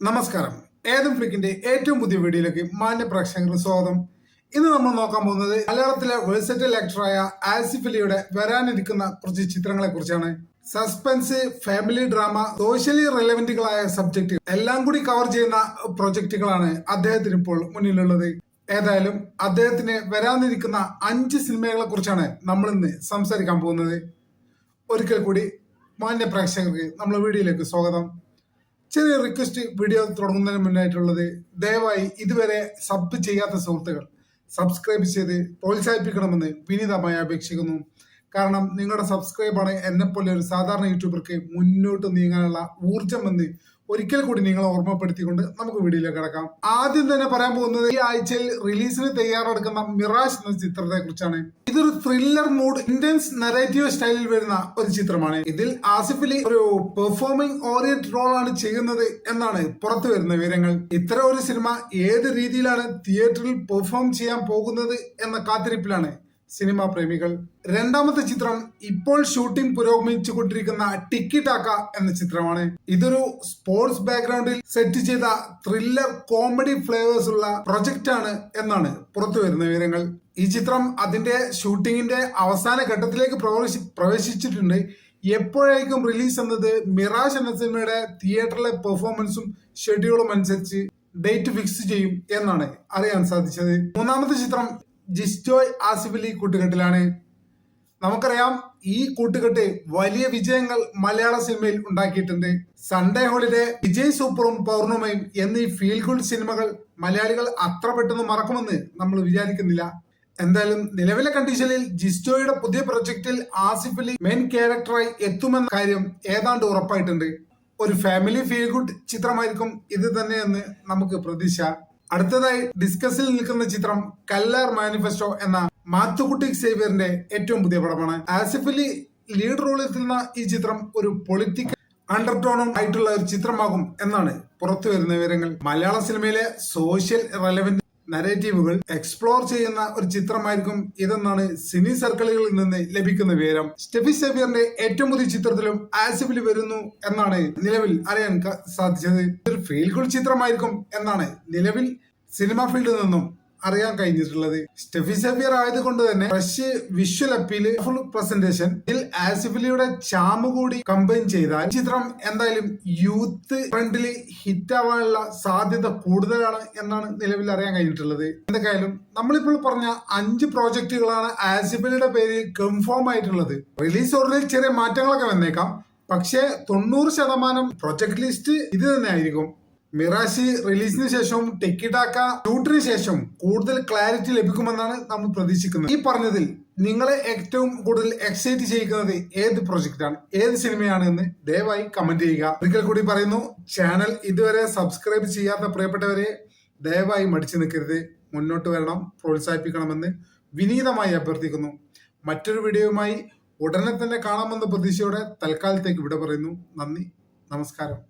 നമസ്കാരം. ഏതും ഫ്ലിക്കിന്റെ ഏറ്റവും പുതിയ വീഡിയോയിലേക്ക് മാന്യ പ്രേക്ഷകർക്ക് സ്വാഗതം. ഇന്ന് നമ്മൾ നോക്കാൻ പോകുന്നത് മലയാളത്തിലെ വേഴ്സറ്റൈൽ ആക്ടറായ ആസിഫ് അലിയുടെ വരാനിരിക്കുന്ന കുറച്ച് ചിത്രങ്ങളെ കുറിച്ചാണ്. സസ്പെൻസ്, ഫാമിലി ഡ്രാമ, സോഷ്യലി റെലവെന്റുകളായ സബ്ജക്ട് എല്ലാം കൂടി കവർ ചെയ്യുന്ന പ്രൊജക്ടുകളാണ് അദ്ദേഹത്തിന് ഇപ്പോൾ മുന്നിലുള്ളത്. ഏതായാലും അദ്ദേഹത്തിന് വരാനിരിക്കുന്ന 5 സിനിമകളെ കുറിച്ചാണ് നമ്മൾ ഇന്ന് സംസാരിക്കാൻ പോകുന്നത്. ഒരിക്കൽ കൂടി മാന്യ പ്രേക്ഷകർക്ക് നമ്മളെ വീഡിയോയിലേക്ക് സ്വാഗതം. ചെറിയ റിക്വസ്റ്റ്, വീഡിയോ തുടങ്ങുന്നതിന് മുന്നായിട്ടുള്ളത്, ദയവായി ഇതുവരെ സബ് ചെയ്യാത്ത സുഹൃത്തുക്കൾ സബ്സ്ക്രൈബ് ചെയ്ത് പ്രോത്സാഹിപ്പിക്കണമെന്ന് വിനീതമായി അപേക്ഷിക്കുന്നു. കാരണം നിങ്ങളുടെ സബ്സ്ക്രൈബാണ് എന്നെപ്പോലെ ഒരു സാധാരണ യൂട്യൂബർക്ക് മുന്നോട്ട് നീങ്ങാനുള്ള ഊർജം എന്ന് ഒരിക്കൽ കൂടി നിങ്ങളെ ഓർമ്മപ്പെടുത്തിക്കൊണ്ട് നമുക്ക് വീഡിയോയിലേക്ക് കിടക്കാം. ആദ്യം തന്നെ പറയാൻ പോകുന്നത് ഈ ആഴ്ചയിൽ റിലീസിന് തയ്യാറെടുക്കുന്ന മിറാജ് എന്ന ചിത്രത്തെ കുറിച്ചാണ്. ഇതൊരു ത്രില്ലർ മൂഡ്, ഇന്റൻസ് നരേറ്റീവ് സ്റ്റൈലിൽ വരുന്ന ഒരു ചിത്രമാണ്. ഇതിൽ ആസിഫ് അലി ഒരു പെർഫോമിംഗ് ഓറിയന്റഡ് റോൾ ആണ് ചെയ്യുന്നത് എന്നാണ് പുറത്തു വരുന്ന വിവരങ്ങൾ. ഇത്തരം ഒരു സിനിമ ഏത് രീതിയിലാണ് തിയേറ്ററിൽ പെർഫോം ചെയ്യാൻ പോകുന്നത് എന്ന കാത്തിരിപ്പിലാണ് സിനിമാ പ്രേമികൾ. രണ്ടാമത്തെ ചിത്രം ഇപ്പോൾ ഷൂട്ടിംഗ് പുരോഗമിച്ചു കൊണ്ടിരിക്കുന്ന ടിക്കി ടാക്ക എന്ന ചിത്രമാണ്. ഇതൊരു സ്പോർട്സ് ബാക്ക്ഗ്രൗണ്ടിൽ സെറ്റ് ചെയ്ത ത്രില്ലർ കോമഡി ഫ്ലേവേഴ്സ് ഉള്ള പ്രൊജക്റ്റ് ആണ് എന്നാണ് പുറത്തു വരുന്ന വിവരങ്ങൾ. ഈ ചിത്രം അതിന്റെ ഷൂട്ടിങ്ങിന്റെ അവസാന ഘട്ടത്തിലേക്ക് പ്രവേശിച്ചിട്ടുണ്ട്. എപ്പോഴേക്കും റിലീസ് എന്നത് മിറാജ് എന്ന സിനിമയുടെ തിയേറ്ററിലെ പെർഫോമൻസും ഷെഡ്യൂളും അനുസരിച്ച് ഡേറ്റ് ഫിക്സ് ചെയ്യും എന്നാണ് അറിയാൻ സാധിച്ചത്. മൂന്നാമത്തെ ചിത്രം ജിസ്റ്റോയ് ആസിഫ് അലി കൂട്ടുകെട്ടിലാണ്. നമുക്കറിയാം, ഈ കൂട്ടുകെട്ട് വലിയ വിജയങ്ങൾ മലയാള സിനിമയിൽ ഉണ്ടാക്കിയിട്ടുണ്ട്. സൺഡേ ഹോളിഡേ, വിജയ് സൂപ്പറും പൗർണമയും എന്നീ ഫീൽ ഗുഡ് സിനിമകൾ മലയാളികൾ അത്ര പെട്ടെന്ന് മറക്കുമെന്ന് നമ്മൾ വിചാരിക്കുന്നില്ല. എന്തായാലും നിലവിലെ കണ്ടീഷനിൽ ജിസ്റ്റോയുടെ പുതിയ പ്രൊജക്റ്റിൽ ആസിഫ് അലി മെയിൻ ക്യാരക്ടറായി എത്തുമെന്ന കാര്യം ഏതാണ്ട് ഉറപ്പായിട്ടുണ്ട്. ഒരു ഫാമിലി ഫീൽ ഗുഡ് ചിത്രമായിരിക്കും ഇത് തന്നെയെന്ന് നമുക്ക് പ്രതീക്ഷ. അടുത്തതായി ഡിസ്കസിൽ നിൽക്കുന്ന ചിത്രം കല്ലാർ മാനിഫെസ്റ്റോ എന്ന മാത്തുക്കുട്ടി സേവ്യറിന്റെ ഏറ്റവും പുതിയ പടമാണ്. ആസിഫ് അലി ലീഡ് റോളിൽ എത്തുന്ന ഈ ചിത്രം ഒരു പൊളിറ്റിക്കൽ അണ്ടർടോണും ആയിട്ടുള്ള ഒരു ചിത്രമാകും എന്നാണ് പുറത്തു വരുന്ന വിവരങ്ങൾ. മലയാള സിനിമയിലെ സോഷ്യൽ റെലവെന്റ് നരേറ്റീവുകൾ എക്സ്പ്ലോർ ചെയ്യുന്ന ഒരു ചിത്രമായിരിക്കും ഇതെന്നാണ് സിനി സർക്കിളുകളിൽ നിന്ന് ലഭിക്കുന്ന വിവരം. സ്റ്റെഫി സേവ്യറിന്റെ ഏറ്റവും പുതിയ ചിത്രത്തിലും ആസിഫ് അലി വരുന്നു എന്നാണ് നിലവിൽ അറിയാൻ സാധിച്ചത്. ഒരു ഫീൽ ഗുഡ് ചിത്രമായിരിക്കും എന്നാണ് നിലവിൽ സിനിമ ഫീൽഡിൽ നിന്നും അറിയാൻ കഴിഞ്ഞിട്ടുള്ളത്. സ്റ്റെഫി സേവ്യർ ആയതുകൊണ്ട് തന്നെ fresh visual appeal, full presentation, ഇതിൽ ആസിഫ് അലിയുടെ ചാമ് കൂടി കമ്പൈൻ ചെയ്താൽ ചിത്രം എന്തായാലും യൂത്ത് ഫ്രണ്ട്ലി ഹിറ്റ് ആവാനുള്ള സാധ്യത കൂടുതലാണ് എന്നാണ് നിലവിൽ അറിയാൻ കഴിഞ്ഞിട്ടുള്ളത്. എന്തൊക്കെയായാലും നമ്മളിപ്പോൾ പറഞ്ഞ 5 പ്രോജക്റ്റുകളാണ് ആസിഫ് അലിയുടെ പേരിൽ കൺഫേം ആയിട്ടുള്ളത്. റിലീസ് ഓർഡറിൽ ചെറിയ മാറ്റങ്ങളൊക്കെ വന്നേക്കാം, പക്ഷേ 90% പ്രൊജക്ട് ലിസ്റ്റ് ഇത് തന്നെ ആയിരിക്കും. മിറാജ് റിലീസിന് ശേഷവും ടിക്കി ടാക്ക ഷൂട്ടിന് ശേഷം കൂടുതൽ ക്ലാരിറ്റി ലഭിക്കുമെന്നാണ് നമ്മൾ പ്രതീക്ഷിക്കുന്നത്. ഈ പറഞ്ഞതിൽ നിങ്ങളെ ഏറ്റവും കൂടുതൽ എക്സൈറ്റ് ചെയ്യിക്കുന്നത് ഏത് പ്രൊജക്റ്റാണ്, ഏത് സിനിമയാണ് എന്ന് ദയവായി കമന്റ് ചെയ്യുക. ഒരിക്കൽ കൂടി പറയുന്നു, ചാനൽ ഇതുവരെ സബ്സ്ക്രൈബ് ചെയ്യാത്ത പ്രിയപ്പെട്ടവരെ ദയവായി മടിച്ചു നിൽക്കരുത്, മുന്നോട്ട് വരണം, പ്രോത്സാഹിപ്പിക്കണമെന്ന് വിനീതമായി അഭ്യർത്ഥിക്കുന്നു. മറ്റൊരു വീഡിയോയുമായി ഉടനെ തന്നെ കാണാമെന്ന പ്രതീക്ഷയോടെ തൽക്കാലത്തേക്ക് വിട പറയുന്നു. നന്ദി, നമസ്കാരം.